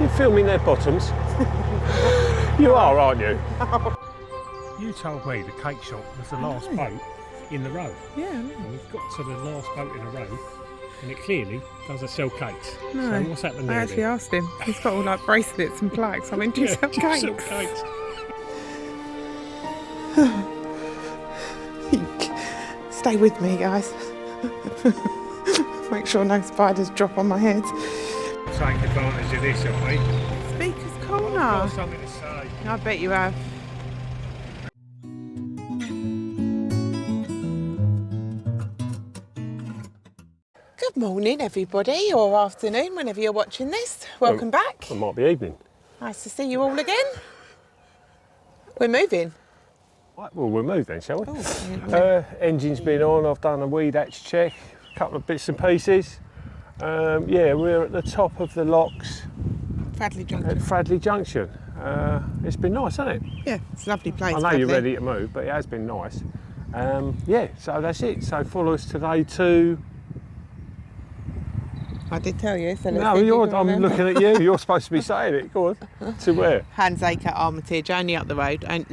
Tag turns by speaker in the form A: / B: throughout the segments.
A: You're filming their bottoms. You are, aren't you? You told me the cake shop was the last boat in the row.
B: Yeah.
A: And we've got to the last boat in a row, and it clearly doesn't sell cakes.
B: No.
A: So what's happened there?
B: I actually asked him. He's got all like bracelets and plaques. I went, do you sell
A: do you sell
B: cakes?
A: cakes?
B: Stay with me, guys. Make sure no spiders drop on my head.
A: Take advantage of this, haven't we?
B: Speaker's Corner.
A: I've got something to say.
B: I bet you have. Good morning, everybody, or afternoon, whenever you're watching this. Welcome back.
A: It might be evening.
B: Nice to see you all again. We're moving.
A: Right, well, we'll move then, shall we?
B: Oh,
A: Engine's been on, I've done a weed hatch check, a couple of bits and pieces. Yeah, we're at the top of the locks
B: Fradley Junction.
A: at Fradley Junction. It's been nice, hasn't it?
B: Yeah, it's a lovely place.
A: I know you're ready to move, but it has been nice. Yeah, so that's it. So follow us today to...
B: I did tell you. So
A: No, I'm looking at you. You're supposed to be saying it. Go on. To where?
B: Handsacre, Armitage, only up the road, and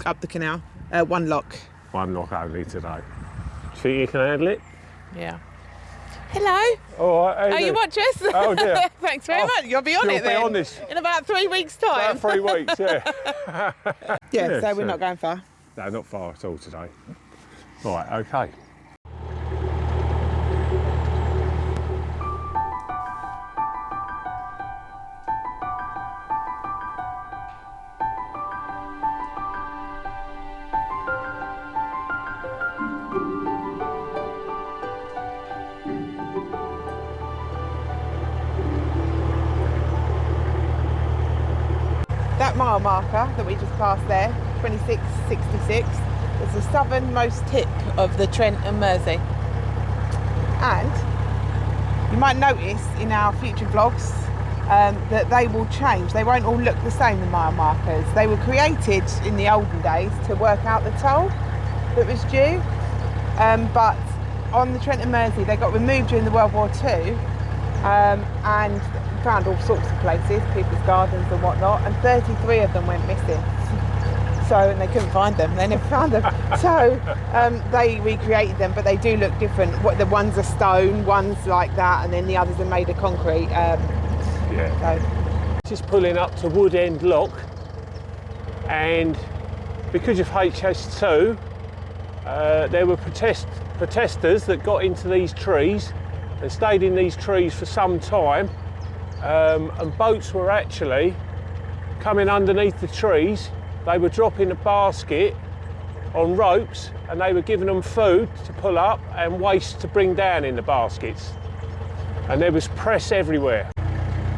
B: up the canal. One lock.
A: One lock only today. Do you think you can handle it?
B: Yeah. Hello.
A: All right.
B: Oh, you watch us?
A: Oh, dear.
B: Thanks very much. You'll be on
A: You'll
B: it then.
A: be on this.
B: In about 3 weeks' time.
A: About 3 weeks, yeah.
B: Yeah, so we're not going far.
A: No, not far at all today. Right, okay.
B: That mile marker that we just passed there, 2666, is the southernmost tip of the Trent and Mersey. And you might notice in our future vlogs that they will change. They won't all look the same, the mile markers. They were created in the olden days to work out the toll that was due. But on the Trent and Mersey, they got removed during the World War II and found all sorts of places, people's gardens and whatnot, and 33 of them went missing. So, and they couldn't find them, they never found them. So they recreated them, but they do look different. The ones are stone, one's like that, and then the others are made of concrete.
A: Yeah.
B: So.
A: Just pulling up to Wood End Lock, and because of HS2, there were protesters that got into these trees. They stayed in these trees for some time, and boats were actually coming underneath the trees. They were dropping a basket on ropes, and they were giving them food to pull up and waste to bring down in the baskets. And there was press everywhere.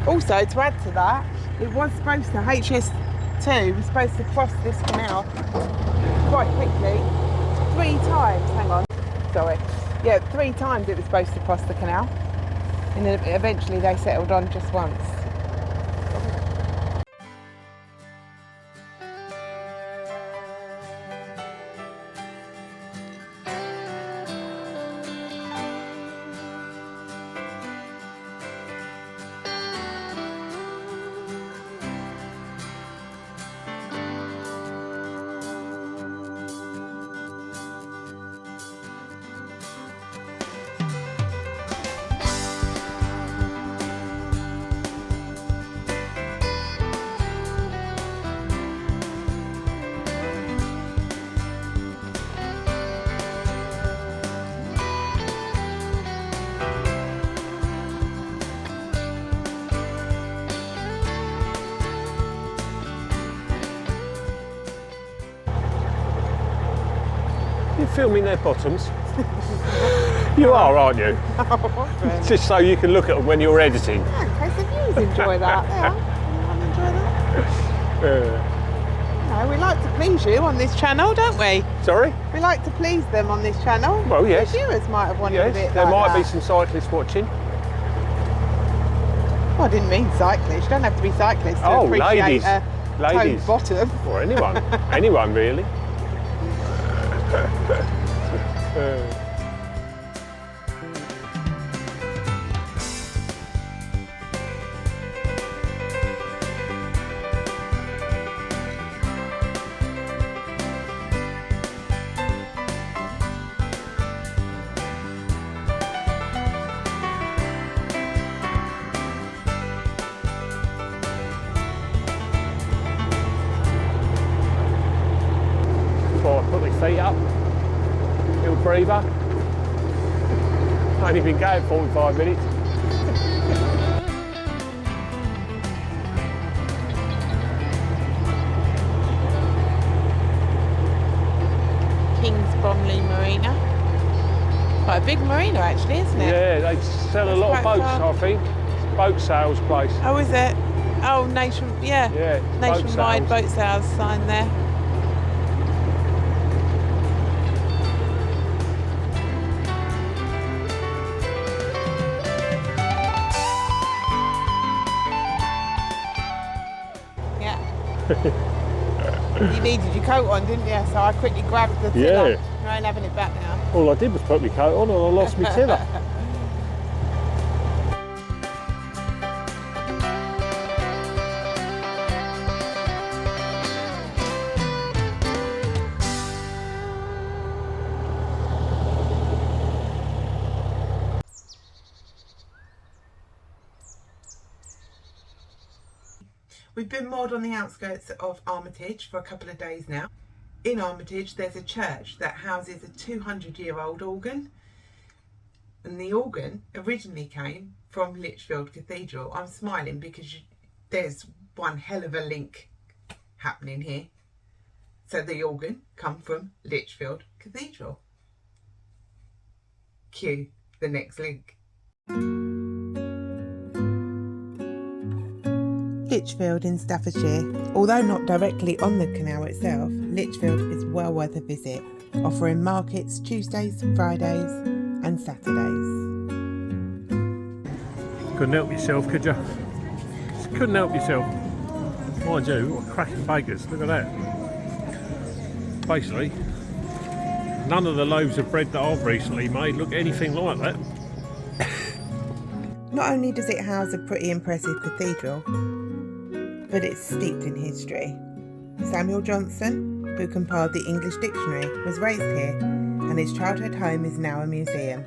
B: Also, to add to that, it was supposed to, HS2 was supposed to cross this canal quite quickly 3 times. Hang on, sorry. Yeah, 3 times it was supposed to cross the canal, and then eventually they settled on just once.
A: You're filming their bottoms. You are, aren't you? Just so you can look at them when you're editing.
B: Yeah, in case the viewers enjoy that. Yeah, enjoy that. No, we like to please you on this channel, don't we?
A: Sorry?
B: We like to please them on this channel.
A: Well, yes.
B: The viewers might have wanted a bit
A: Yes, there
B: like
A: might be
B: that.
A: some cyclists watching.
B: Well, I didn't mean cyclists. You don't have to be cyclists to
A: Oh,
B: appreciate
A: ladies.
B: a
A: Ladies.
B: toned bottom.
A: Or anyone. Anyone, really. feet up. Little breather. Only been going 45 minutes.
B: Bromley Marina. Quite a big marina actually, isn't it?
A: Yeah, they sell a lot of boats, I think. It's a boat sales place.
B: Oh, is it? Oh, nationwide boat sales sign there. Yeah. You needed your coat on, didn't you? So I quickly grabbed the tiller.
A: Yeah.
B: I ain't having it back now.
A: All I did was put my coat on and I lost my tiller.
B: We've been moored on the outskirts of Armitage for a couple of days now. In Armitage there's a church that houses a 200-year-old organ, and the organ originally came from Lichfield Cathedral. I'm smiling because there's one hell of a link happening here. So the organ come from Lichfield Cathedral. Cue the next link. Lichfield in Staffordshire. Although not directly on the canal itself, Lichfield is well worth a visit, offering markets Tuesdays, Fridays and Saturdays.
A: Couldn't help yourself, could you? Just couldn't help yourself. Mind you, what cracking bakers, look at that. Basically, none of the loaves of bread that I've recently made look anything like that.
B: Not only does it house a pretty impressive cathedral, but it's steeped in history. Samuel Johnson, who compiled the English dictionary, was raised here, and his childhood home is now a museum.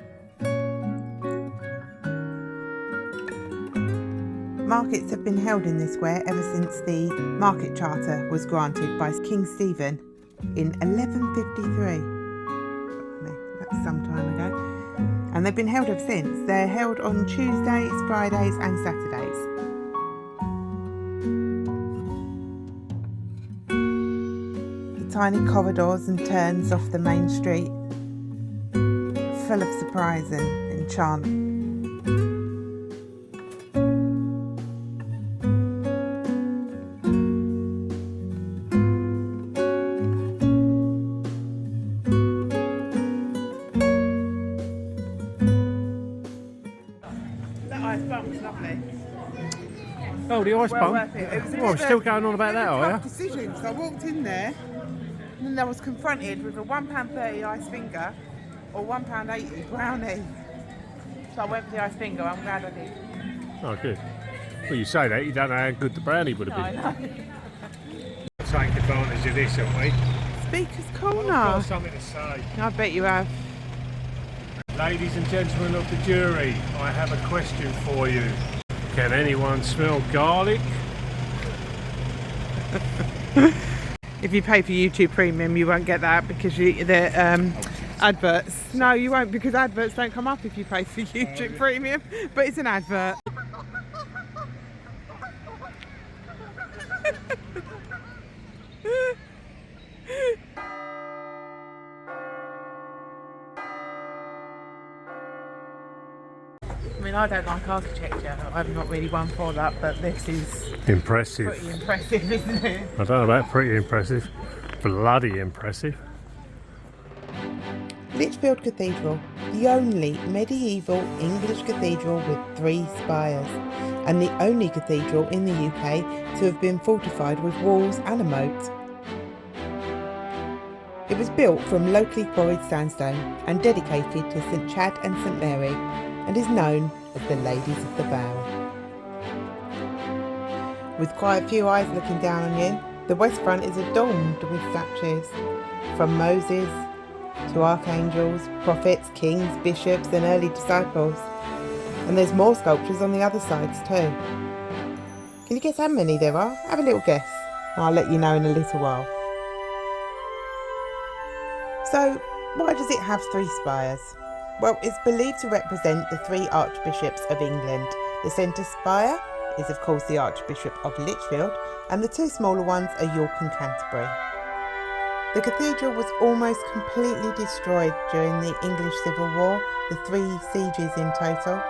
B: Markets have been held in this square ever since the market charter was granted by King Stephen in 1153. That's some time ago. And they've been held ever since. They're held on Tuesdays, Fridays and Saturdays. Tiny corridors and turns off the main street, full of surprise and enchantment. That ice bump was lovely.
A: Oh, the ice bump? I'm still going on about that, are you?
B: Decision. So I walked in there, and then I was confronted with a £1.30 ice finger or £1.80 brownie. So I went for the ice finger. I'm glad I did.
A: Oh, good. Well, you say that, you don't know how good the brownie would have been.
B: I know.
A: Take advantage of this, haven't we?
B: Speaker's Corner.
A: I've got something to say.
B: I bet you have.
A: Ladies and gentlemen of the jury, I have a question for you. Can anyone smell garlic?
B: If you pay for YouTube Premium, you won't get that because the adverts. No, you won't, because adverts don't come up if you pay for YouTube Premium. But it's an advert. I mean, I don't like architecture. I'm not really one for that, but this is
A: Impressive.
B: pretty impressive, isn't it?
A: I don't know about pretty impressive. Bloody impressive.
B: Lichfield Cathedral, the only medieval English cathedral with 3 spires, and the only cathedral in the UK to have been fortified with walls and a moat. It was built from locally quarried sandstone and dedicated to St Chad and St Mary, and is known as the Ladies of the Bow. With quite a few eyes looking down on you, the west front is adorned with statues, from Moses to archangels, prophets, kings, bishops and early disciples. And there's more sculptures on the other sides too. Can you guess how many there are? Have a little guess. I'll let you know in a little while. So, why does it have 3 spires? Well, it's believed to represent the 3 archbishops of England. The centre spire is of course the Archbishop of Lichfield, and the 2 smaller ones are York and Canterbury. The cathedral was almost completely destroyed during the English Civil War, the 3 sieges in total.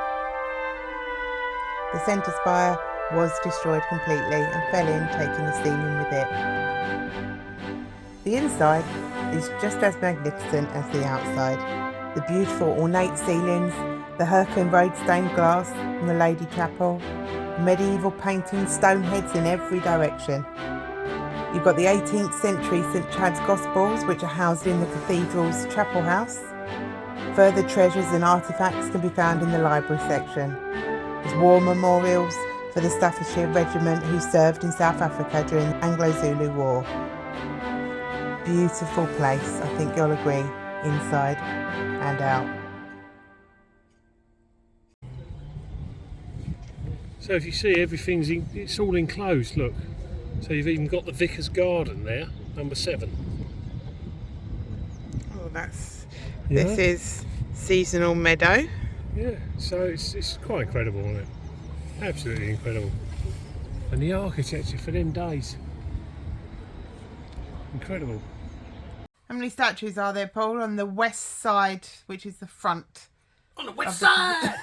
B: The centre spire was destroyed completely and fell in, taking the ceiling with it. The inside is just as magnificent as the outside. The beautiful ornate ceilings, the Herkin Road stained glass from the Lady Chapel, medieval paintings, stone heads in every direction. You've got the 18th century St Chad's Gospels, which are housed in the cathedral's chapel house. Further treasures and artefacts can be found in the library section. There's war memorials for the Staffordshire Regiment who served in South Africa during the Anglo-Zulu War. Beautiful place, I think you'll agree, inside and out.
A: So if you see, it's all enclosed, look. So you've even got the Vicar's Garden there, number 7.
B: Oh, this
A: Yeah.
B: is seasonal meadow.
A: Yeah, so it's quite incredible, isn't it? Absolutely incredible. And the architecture for them days. Incredible.
B: How many statues are there, Paul, on the west side, which is the front?
A: On the west side!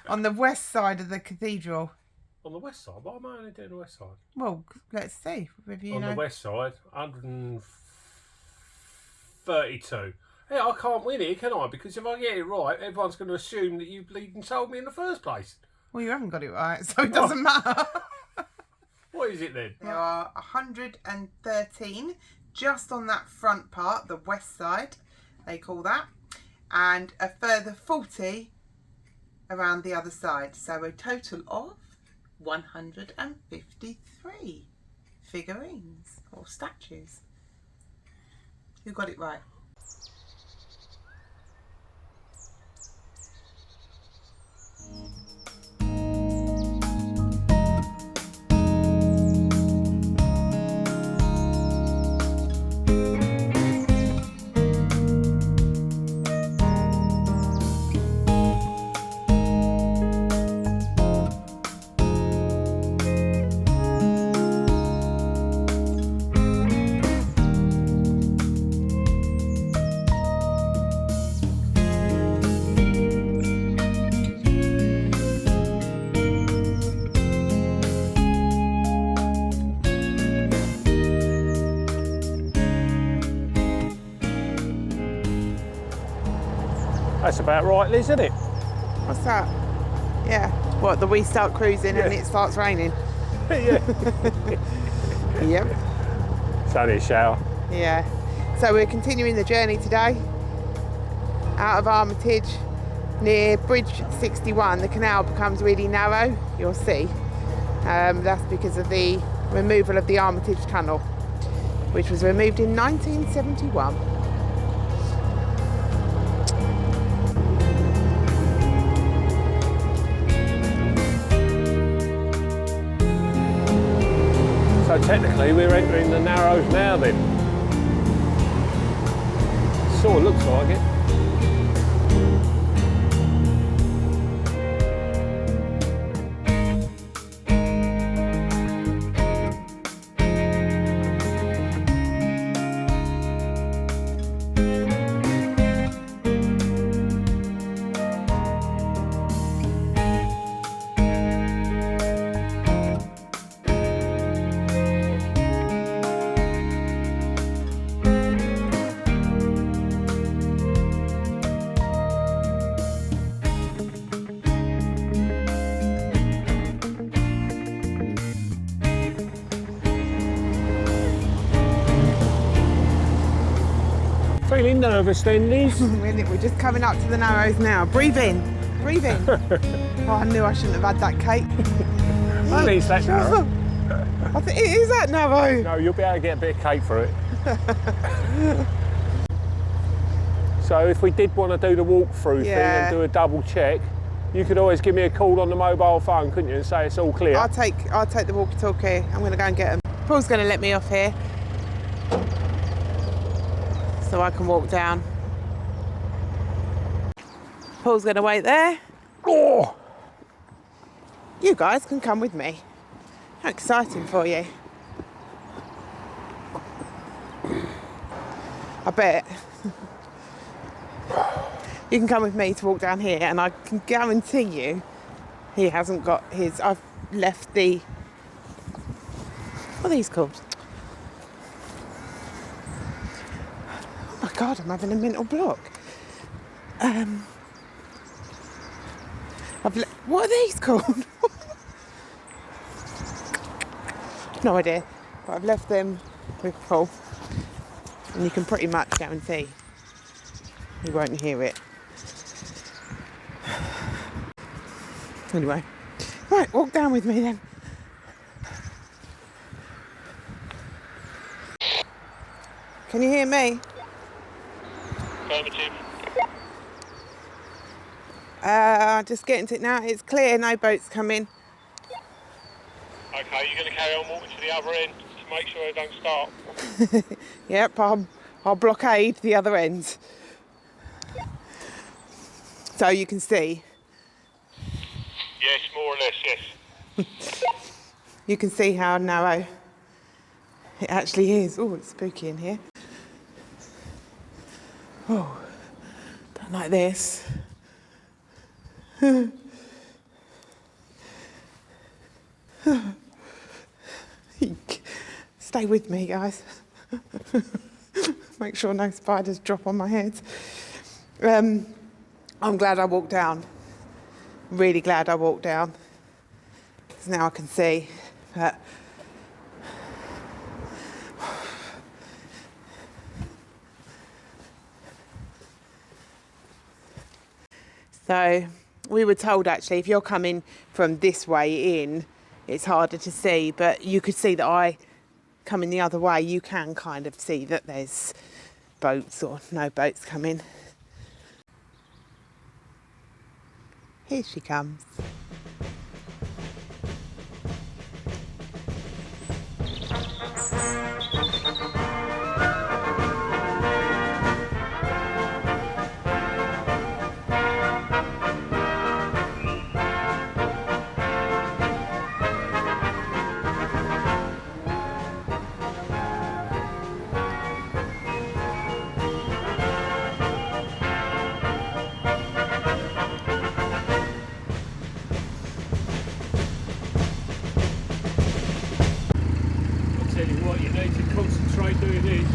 B: On the west side of the cathedral.
A: On the west side? Why am I only doing the west side?
B: Well, let's see. If you
A: On
B: know.
A: the west side, 132. Yeah, I can't win it, can I? Because if I get it right, everyone's going to assume that you bleeding told me in the first place.
B: Well, you haven't got it right, so it doesn't matter.
A: What is it then?
B: There are 113 just on that front part, the west side, they call that, and a further 40 around the other side. So a total of 153 figurines or statues. Who got it right?
A: That's about right, Liz, isn't it?
B: What's that? Yeah. What, we start cruising and it starts raining?
A: Yeah.
B: Yep.
A: It's only a shower.
B: Yeah. So we're continuing the journey today out of Armitage. Near Bridge 61, the canal becomes really narrow, you'll see. That's because of the removal of the Armitage Tunnel, which was removed in 1971.
A: So technically we're entering the Narrows now then. Sort of looks like it. Feeling nervous then, Liz?
B: We're just coming up to the Narrows now. Breathe in. Breathe in. Oh, I knew I shouldn't have had that cake.
A: I think it's that narrow.
B: I think it is that narrow.
A: No, you'll be able to get a bit of cake for it. So if we did want to do the walkthrough thing and do a double check, you could always give me a call on the mobile phone, couldn't you, and say it's all clear?
B: I'll take the walkie-talkie. I'm going to go and get them. Paul's going to let me off here. so I can walk down. Paul's going to wait there.
A: Oh!
B: You guys can come with me. How exciting for you. I bet. You can come with me to walk down here, and I can guarantee you he hasn't got his... I've left the... What are these called? Oh my God, I'm having a mental block. What are these called? No idea. But I've left them with Paul. And you can pretty much guarantee he won't hear it. Anyway. Right, walk down with me then. Can you hear me?
A: Affirmative.
B: Just getting to it now. It's clear, no boats coming.
A: Okay, you're going to carry on walking to the other end to make sure they don't start.
B: Yep, I'll blockade the other end. So you can see.
A: Yes, more or less, yes.
B: You can see how narrow it actually is. Oh, it's spooky in here. Oh, don't like this. Stay with me, guys. Make sure no spiders drop on my head. I'm glad I walked down. Really glad I walked down. Because now I can see. But so we were told actually if you're coming from this way in, it's harder to see, but you could see that I coming the other way, you can kind of see that there's boats or no boats coming. Here she comes.
A: Tell you what, you need to concentrate doing this.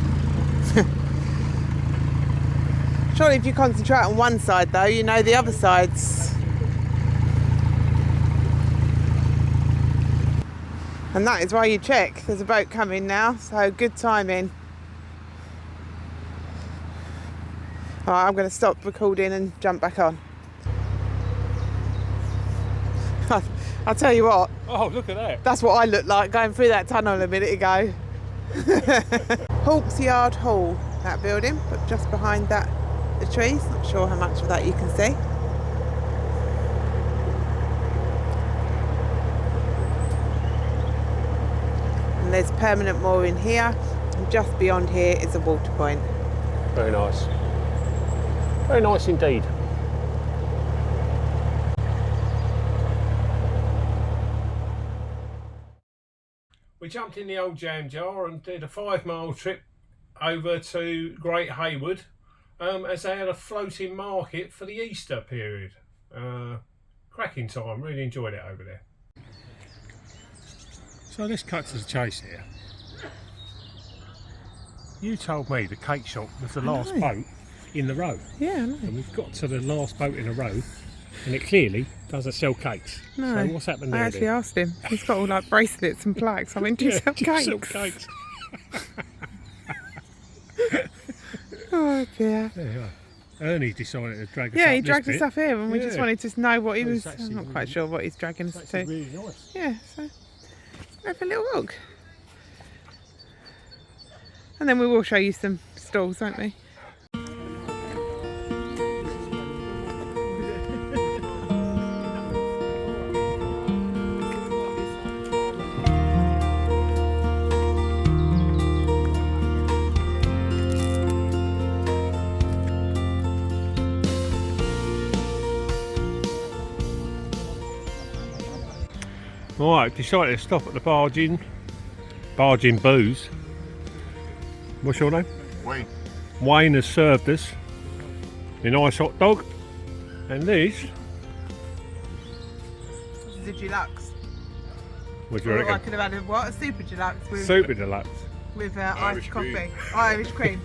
B: Surely if you concentrate on one side though, you know the other sides. And that is why you check. There's a boat coming now, so good timing. Alright, I'm going to stop recording and jump back on. I'll tell you what.
A: Oh, look at that.
B: That's what I looked like going through that tunnel a minute ago. Hawks Yard Hall, that building, but just behind that, the trees. Not sure how much of that you can see. And there's permanent mooring here, and just beyond here is a water point.
A: Very nice. Very nice indeed. We jumped in the old jam jar and did a 5-mile trip over to Great Haywood as they had a floating market for the Easter period. Cracking time, really enjoyed it over there. So let's cut to the chase here. You told me the cake shop was the last boat in the row.
B: Yeah, I know.
A: And we've got to the last boat in a row and it clearly doesn't sell cakes.
B: No,
A: so what's happened there?
B: I actually asked him. He's got all like bracelets and plaques. I went, do you sell cakes?
A: Sell cakes.
B: Oh dear.
A: There you are. Ernie decided to drag us up.
B: Yeah, he
A: this
B: dragged us
A: bit.
B: up here and we just wanted to know what he
A: Well,
B: was...
A: it's
B: I'm
A: actually
B: not quite
A: really-
B: sure what he's dragging us
A: It's
B: to.
A: actually really nice.
B: Yeah, so go for a little walk. And then we will show you some stalls, won't we?
A: Right, decided to stop at the Barging Booze. What's your name?
C: Wayne.
A: Wayne has served us a nice hot dog, and this.
B: This is a deluxe.
A: What do you
B: Or
A: reckon?
B: I could have had a super deluxe with
A: Super deluxe.
B: with
C: Irish
B: iced
C: cream.
B: coffee, Irish cream.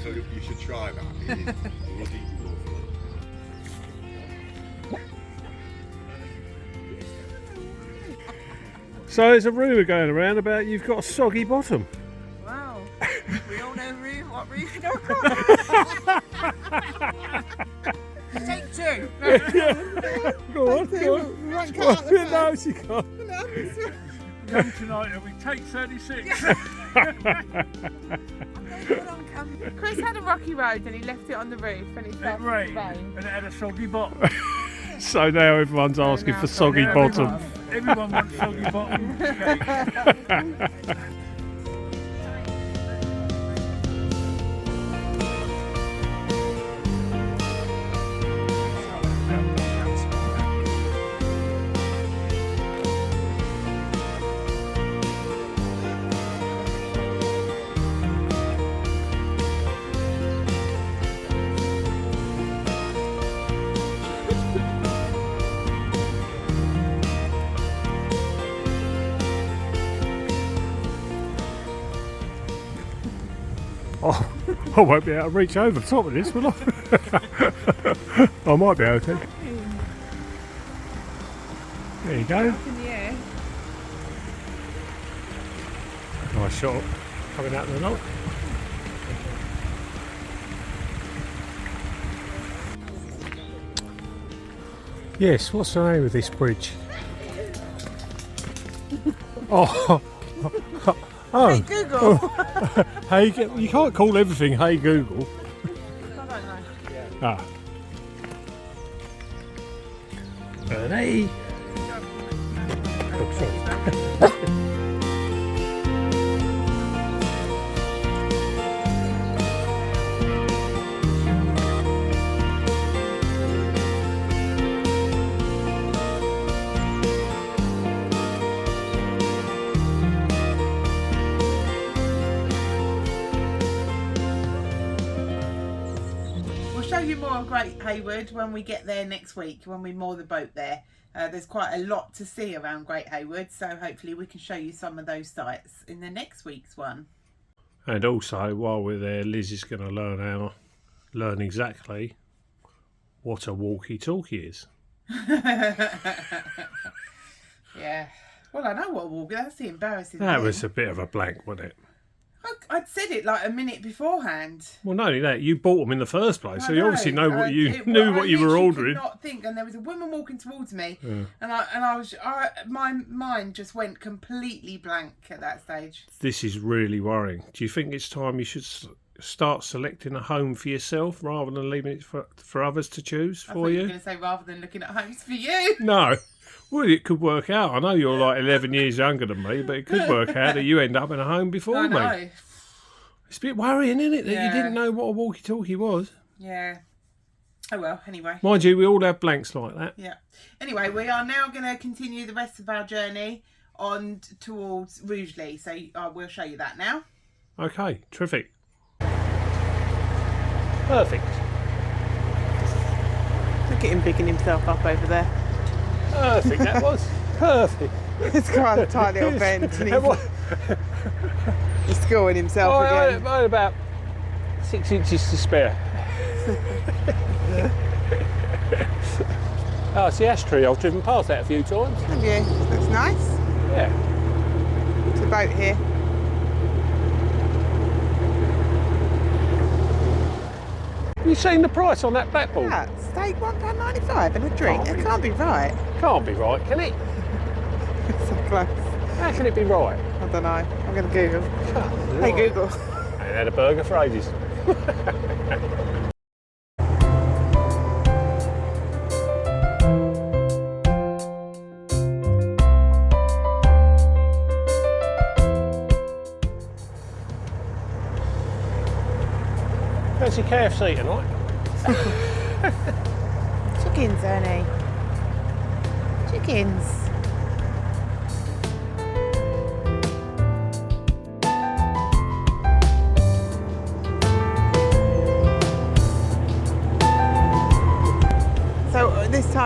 C: So you should try that. It is bloody lovely.
A: So there's a rumour going around about you've got a soggy bottom.
B: Wow. We all know what Ruth Take two.
A: Go on, go on.
B: We won't cut out the
A: No,
B: first.
A: she can't.
D: Come tonight and we take 36.
B: Chris had a rocky road and he left it on the roof and it
D: It
B: started to
D: rained
B: rain.
D: and it had a soggy bottom.
A: So now everyone's asking
B: now
A: for
B: it's
A: soggy
B: on
A: bottom.
D: Everyone wants soggy bottom cake.
A: Oh, I won't be able to reach over the top of this, will I? I might be able to. There you go.
B: In the air.
A: Nice shot coming out of the knock. Yes, what's the name of this bridge? Oh, oh,
B: Hey Google.
A: hey, you can't call everything "Hey Google."
B: I don't know.
A: Ah, Ernie. Oh, sorry.
B: We'll show you more of Great Haywood when we get there next week, when we moor the boat there. There's quite a lot to see around Great Haywood, so hopefully we can show you some of those sites in the next week's one.
A: And also, while we're there, Liz is going to learn exactly what a walkie-talkie is.
B: Yeah. Well, I know what walk. That's the embarrassing
A: That
B: thing.
A: was a bit of a blank, wasn't it?
B: I'd said it like a minute beforehand.
A: Well, not only that, you bought them in the first place, so
B: I
A: you obviously know what you
B: it-
A: knew
B: I
A: what you were
B: literally
A: ordering.
B: Could not think, and there was a woman walking towards me,
A: Yeah.
B: and my mind just went completely blank at that stage.
A: This is really worrying. Do you think it's time you should start selecting a home for yourself rather than leaving it for others to choose
B: I
A: for
B: thought you were
A: you?
B: going to say rather than looking at homes for you.
A: No. Well, it could work out. I know you're like 11 years younger than me, but it could work out that you end up in a home before
B: I
A: me.
B: know.
A: It's a bit worrying, isn't it, that
B: Yeah.
A: you didn't know what a walkie-talkie was?
B: Yeah. Oh well. Anyway.
A: Mind you, we all have blanks like that.
B: Yeah. Anyway, we are now going to continue the rest of our journey on towards Rugeley. So we'll show you that now.
A: Okay, terrific. Perfect.
B: Look at him bigging himself up over there.
A: Perfect, that was. Perfect.
B: It's quite a tight little bend, and he's scoring himself
A: I
B: again.
A: had about 6 inches to spare. Oh, it's the ash tree. I've driven past that a few times.
B: Have you? That's nice.
A: Yeah.
B: It's a boat here.
A: Have you seen the price on that blackboard?
B: Yeah, steak £1.95 and a drink. That can't be right.
A: Can't be right, can it?
B: So close.
A: How can it be right?
B: I don't know. I'm going to Google.
A: Oh,
B: Hey
A: Lord.
B: Google.
A: I ain't had a burger for ages. Fancy KFC tonight?
B: Chickens, Ernie. Chickens.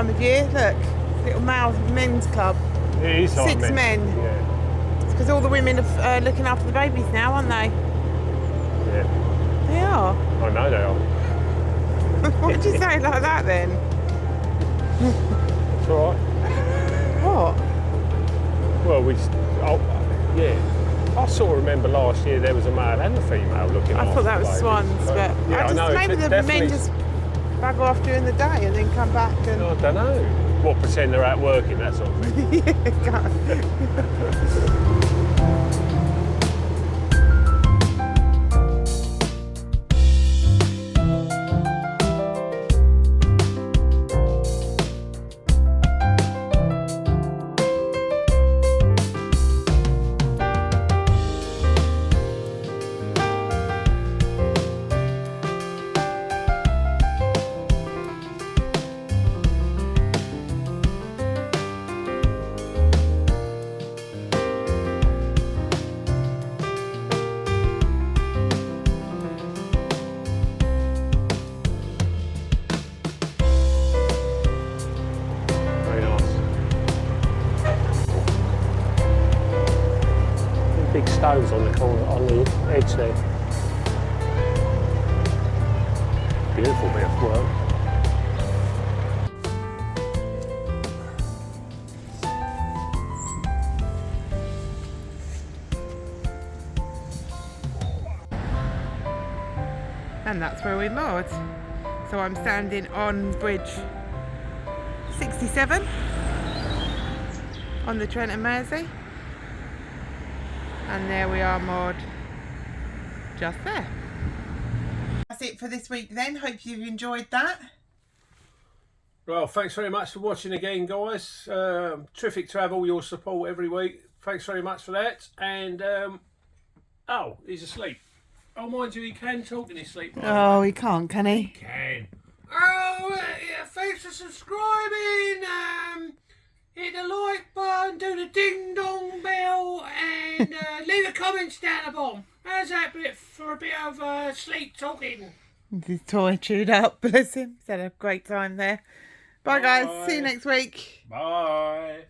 B: time of year. Look, little men's club.
A: It is like
B: 6 men.
A: Yeah.
B: It's because all the women are looking after the babies now, aren't they?
A: Yeah.
B: They are.
A: I know they are.
B: What do you say like that then?
A: It's all right.
B: What?
A: Well, yeah. I sort of remember last year there was a male and a female looking
B: I
A: after
B: thought that
A: the
B: was
A: babies.
B: swans,
A: So,
B: but
A: yeah, I know.
B: maybe
A: it's
B: the men
A: definitely-
B: just bugger off during the day and then come back and
A: I don't know. What, pretend they're out working, that sort of thing.
B: yeah, go.
A: Very nice. Big stones on the corner, on the edge there. Beautiful bit of work.
B: And that's where we moored. So I'm standing on bridge 67 on the Trent and Mersey. And there we are moored just there. That's it for this week then. Hope you've enjoyed that.
A: Well, thanks very much for watching again, guys. Terrific to have all your support every week. Thanks very much for that. And, oh, he's asleep. Oh, mind you, he can talk in his sleep.
B: Oh, he can't, can he?
A: Can. Oh, yeah, thanks for subscribing. Hit the like button, do the ding dong bell, and leave the comments down the bottom. How's that bit for a bit of sleep talking?
B: His toy chewed up, bless him. He's had a great time there. Bye guys, see you
A: Bye.
B: next week.
A: Bye.